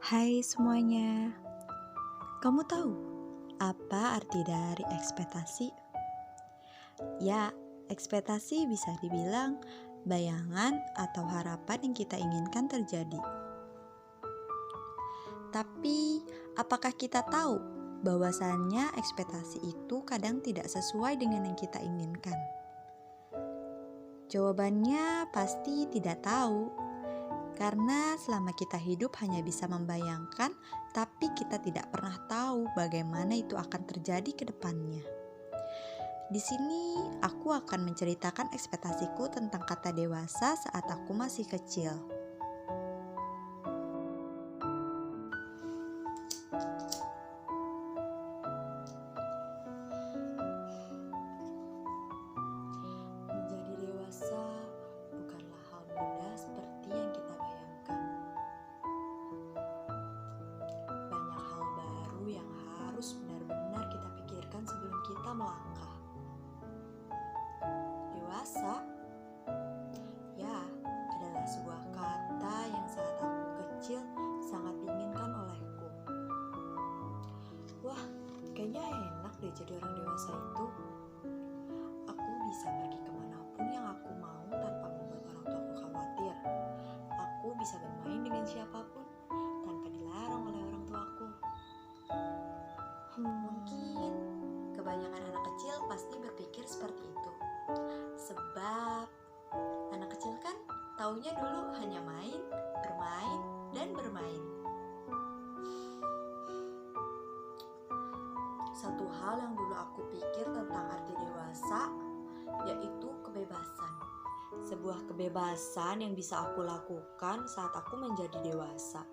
Hai semuanya, kamu tahu apa arti dari ekspektasi? Ya, ekspektasi bisa dibilang bayangan atau harapan yang kita inginkan terjadi. Tapi, apakah kita tahu bahwasannya ekspektasi itu kadang tidak sesuai dengan yang kita inginkan? Jawabannya pasti tidak tahu. Karena selama kita hidup hanya bisa membayangkan, tapi kita tidak pernah tahu bagaimana itu akan terjadi ke depannya. Di sini aku akan menceritakan ekspektasiku tentang kata dewasa saat aku masih kecil. Menjadi dewasa bukanlah hal mudah seperti yang kita bayangkan. Banyak hal baru yang harus benar-benar kita pikirkan sebelum kita melangkah. Dewasa, ya, adalah sebuah kata yang saat aku kecil sangat diinginkan olehku. Wah, kayaknya enak deh jadi orang dewasa itu. Aku bisa pergi kemanapun yang aku mau tanpa membuat orang tuaku khawatir. Aku bisa bermain dengan siapapun tanpa dilarang oleh orang tuaku. Mungkin kebanyakan anak kecil pasti berpikir seperti itu. Sebab anak kecil kan taunya dulu hanya main, bermain, dan bermain. Satu hal yang dulu aku pikir tentang arti dewasa yaitu kebebasan. Sebuah kebebasan yang bisa aku lakukan saat aku menjadi dewasa.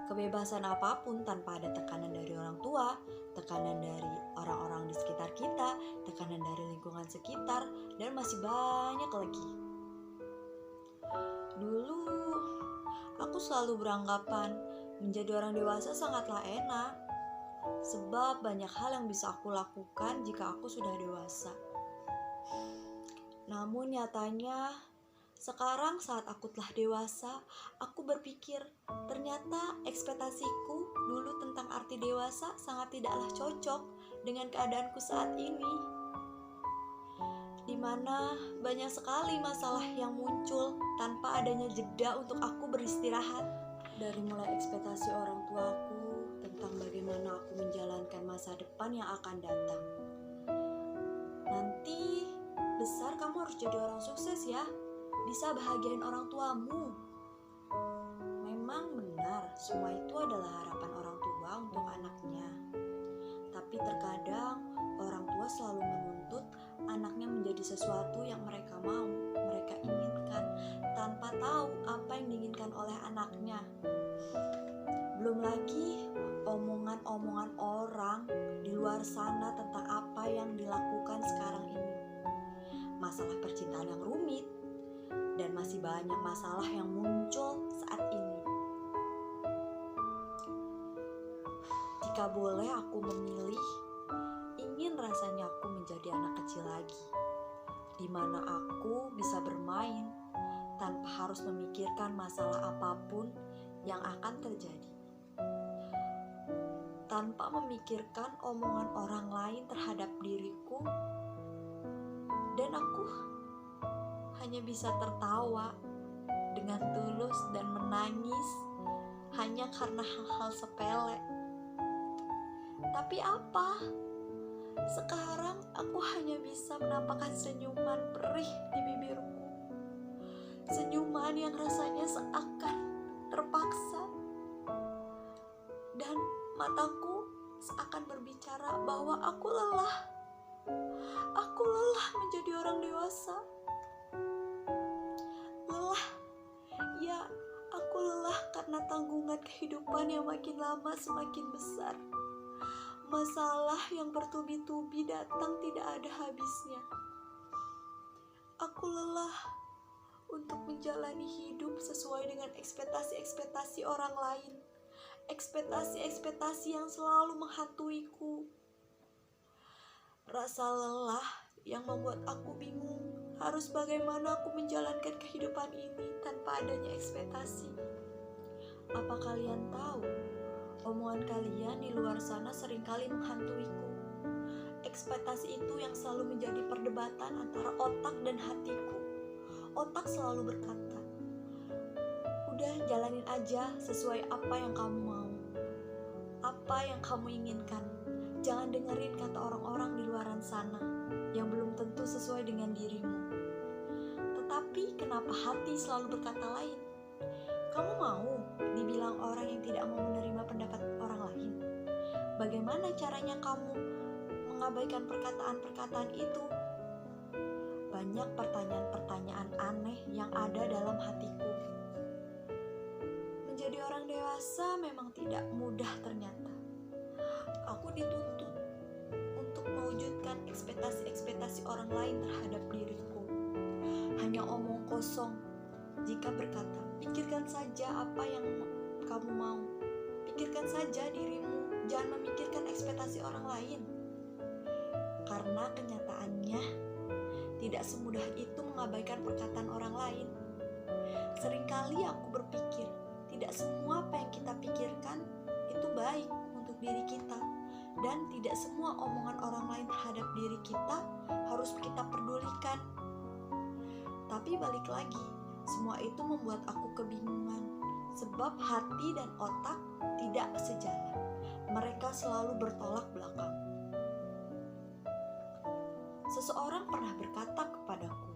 Kebebasan apapun tanpa ada tekanan dari orang tua, tekanan dari orang-orang di sekitar kita, tekanan dari lingkungan sekitar, dan masih banyak lagi. Dulu, aku selalu beranggapan menjadi orang dewasa sangatlah enak, sebab banyak hal yang bisa aku lakukan jika aku sudah dewasa. Namun nyatanya, sekarang saat aku telah dewasa, aku berpikir ternyata ekspektasiku dulu tentang arti dewasa sangat tidaklah cocok dengan keadaanku saat ini. Di mana banyak sekali masalah yang muncul tanpa adanya jeda untuk aku beristirahat. Dari mulai ekspektasi orang tuaku tentang bagaimana aku menjalankan masa depan yang akan datang. Nanti besar kamu harus jadi orang sukses ya, bisa bahagiain orang tuamu. Memang benar, semua itu adalah harapan orang tua untuk anaknya. Tapi terkadang orang tua selalu menuntut anaknya menjadi sesuatu yang mereka mau, mereka inginkan, tanpa tahu apa yang diinginkan oleh anaknya. Belum lagi omongan-omongan orang di luar sana tentang apa yang dilakukan sekarang ini. Masalah percintaan yang rumit, dan masih banyak masalah yang muncul saat ini. Jika boleh aku memilih, ingin rasanya aku menjadi anak kecil lagi, di mana aku bisa bermain tanpa harus memikirkan masalah apapun yang akan terjadi, tanpa memikirkan omongan orang lain terhadap diriku, dan aku hanya bisa tertawa dengan tulus dan menangis hanya karena hal-hal sepele. Tapi apa? Sekarang aku hanya bisa menampakkan senyuman perih di bibirku. Senyuman yang rasanya seakan terpaksa. Dan mataku seakan berbicara bahwa aku lelah. Aku lelah menjadi orang dewasa. Ya, aku lelah karena tanggungan kehidupan yang makin lama semakin besar. Masalah yang bertubi-tubi datang tidak ada habisnya. Aku lelah untuk menjalani hidup sesuai dengan ekspektasi-ekspektasi orang lain. Ekspektasi-ekspektasi yang selalu menghantuiku. Rasa lelah yang membuat aku bingung harus bagaimana aku menjalankan kehidupan ini tanpa adanya ekspektasi. Apa kalian tahu, omongan kalian di luar sana seringkali menghantuiku. Ekspektasi itu yang selalu menjadi perdebatan antara otak dan hatiku. Otak selalu berkata, udah jalanin aja sesuai apa yang kamu mau, apa yang kamu inginkan. Jangan dengerin kata orang-orang di luaran sana yang belum tentu sesuai dengan dirimu. Tetapi kenapa hati selalu berkata lain? Kamu mau dibilang orang yang tidak mau menerima pendapat orang lain? Bagaimana caranya kamu mengabaikan perkataan-perkataan itu? Banyak pertanyaan-pertanyaan aneh yang ada dalam hatiku. Menjadi orang dewasa memang tidak mudah ternyata. Aku dituntut untuk mewujudkan ekspektasi-ekspektasi orang lain terhadap diriku. Hanya omong kosong jika berkata, pikirkan saja apa yang kamu mau. Pikirkan saja dirimu, jangan memikirkan ekspektasi orang lain. Karena kenyataannya tidak semudah itu mengabaikan perkataan orang lain. Seringkali aku berpikir, tidak semua apa yang kita pikirkan itu baik untuk diri kita. Dan tidak semua omongan orang lain terhadap diri kita harus kita pedulikan. Tapi balik lagi, semua itu membuat aku kebingungan. Sebab hati dan otak tidak sejalan. Mereka selalu bertolak belakang. Seseorang pernah berkata kepadaku,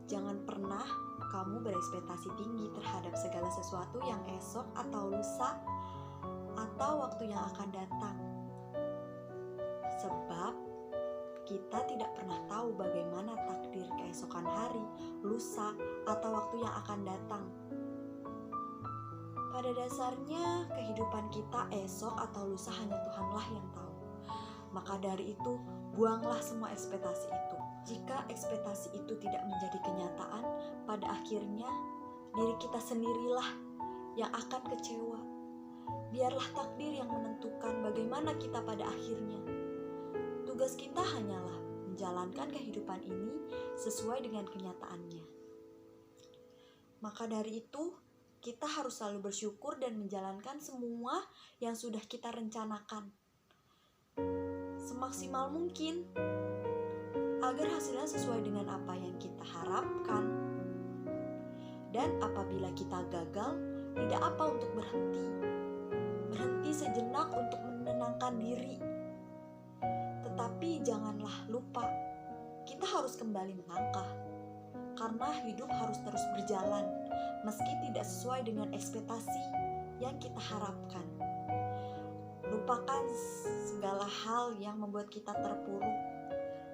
jangan pernah kamu berekspektasi tinggi terhadap segala sesuatu yang esok atau lusa atau waktu yang akan datang. Sebab kita tidak pernah tahu bagaimana takdir keesokan hari, lusa, atau waktu yang akan datang. Pada dasarnya, kehidupan kita esok atau lusa hanya Tuhanlah yang tahu. Maka dari itu, buanglah semua ekspektasi itu. Jika ekspektasi itu tidak menjadi kenyataan, pada akhirnya diri kita sendirilah yang akan kecewa. Biarlah takdir yang menentukan bagaimana kita pada akhirnya. Tugas kita hanyalah menjalankan kehidupan ini sesuai dengan kenyataannya. Maka dari itu, kita harus selalu bersyukur dan menjalankan semua yang sudah kita rencanakan semaksimal mungkin agar hasilnya sesuai dengan apa yang kita harapkan. Dan apabila kita gagal, tidak apa untuk berhenti sejenak untuk menenangkan diri. Tetapi janganlah lupa, kita harus kembali melangkah. Karena hidup harus terus berjalan, meski tidak sesuai dengan ekspektasi yang kita harapkan. Lupakan segala hal yang membuat kita terpuruk.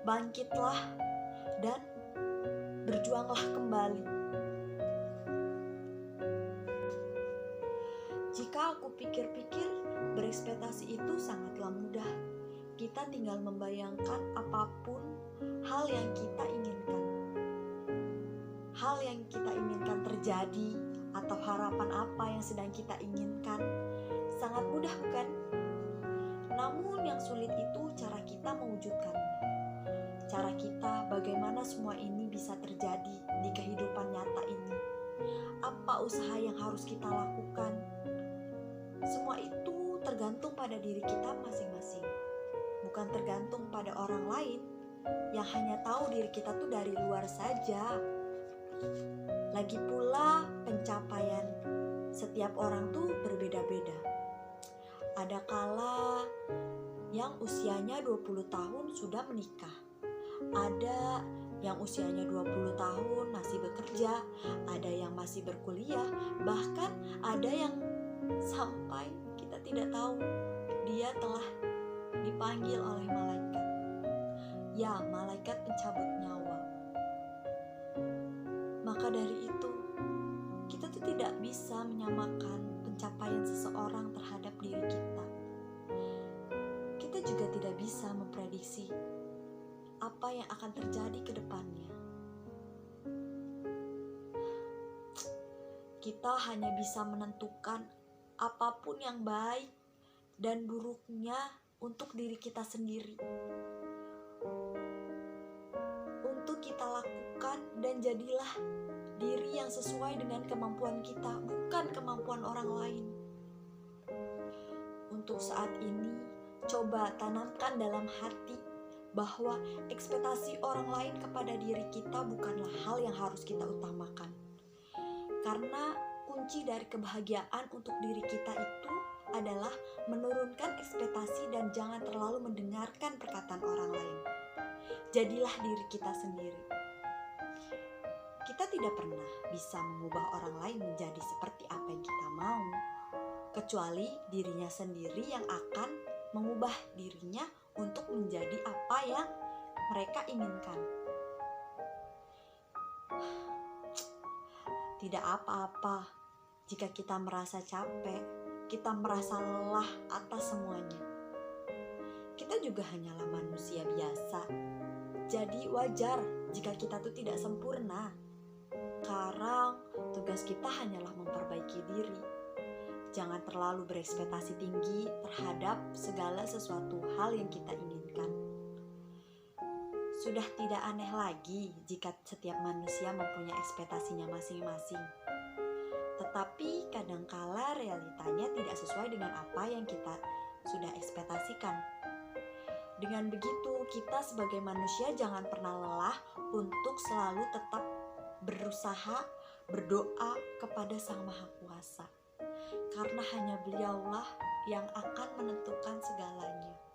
Bangkitlah dan berjuanglah kembali. Jika aku pikir-pikir, berekspektasi itu sangatlah mudah. Kita tinggal membayangkan apapun hal yang kita inginkan. Hal yang kita inginkan terjadi atau harapan apa yang sedang kita inginkan. Sangat mudah bukan? Namun yang sulit itu cara kita mewujudkannya. Cara kita bagaimana semua ini bisa terjadi di kehidupan nyata ini. Apa usaha yang harus kita lakukan? Semua itu tergantung pada diri kita masing-masing. Bukan tergantung pada orang lain yang hanya tahu diri kita tuh dari luar saja. Lagi pula pencapaian setiap orang tuh berbeda-beda. Ada kala yang usianya 20 tahun sudah menikah. Ada yang usianya 20 tahun masih bekerja, ada yang masih berkuliah, bahkan ada yang sampai kita tidak tahu dia telah dipanggil oleh malaikat. Ya, malaikat pencabut nyawa. Maka dari itu, kita tuh tidak bisa menyamakan pencapaian seseorang terhadap diri kita. Kita juga tidak bisa memprediksi apa yang akan terjadi ke depannya. Kita hanya bisa menentukan apapun yang baik dan buruknya untuk diri kita sendiri. Untuk kita lakukan dan jadilah diri yang sesuai dengan kemampuan kita, bukan kemampuan orang lain. Untuk saat ini, coba tanamkan dalam hati bahwa ekspektasi orang lain kepada diri kita bukanlah hal yang harus kita utamakan. Karena kunci dari kebahagiaan untuk diri kita itu adalah menurunkan ekspektasi dan jangan terlalu mendengarkan perkataan orang lain. Jadilah diri kita sendiri. Kita tidak pernah bisa mengubah orang lain menjadi seperti apa yang kita mau, kecuali dirinya sendiri yang akan mengubah dirinya untuk menjadi apa yang mereka inginkan. Tidak apa-apa jika kita merasa capek, kita merasa lelah atas semuanya. Kita juga hanyalah manusia biasa. Jadi wajar jika kita tuh tidak sempurna. Sekarang tugas kita hanyalah memperbaiki diri. Jangan terlalu berekspektasi tinggi terhadap segala sesuatu hal yang kita inginkan. Sudah tidak aneh lagi jika setiap manusia mempunyai ekspektasinya masing-masing. Tetapi kadangkala realitanya tidak sesuai dengan apa yang kita sudah ekspektasikan. Dengan begitu, kita sebagai manusia jangan pernah lelah untuk selalu tetap berusaha, berdoa kepada Sang Maha Kuasa. Karena hanya Beliaulah yang akan menentukan segalanya.